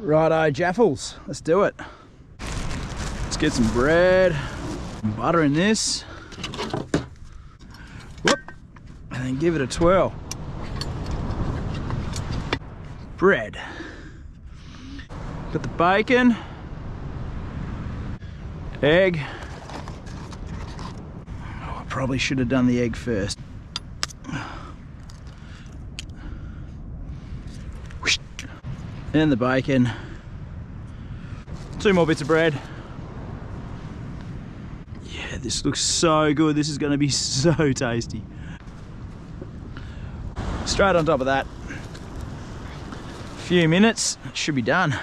Righto, Jaffles, let's do it. Let's get some bread, some butter in this. Whoop, and then give it a twirl. Bread. Got the bacon, egg. Oh, I probably should have done the egg first. And the bacon. 2 more bits of bread. Yeah, this looks so good. This is going to be so tasty. Straight on top of that. A few minutes, it should be done.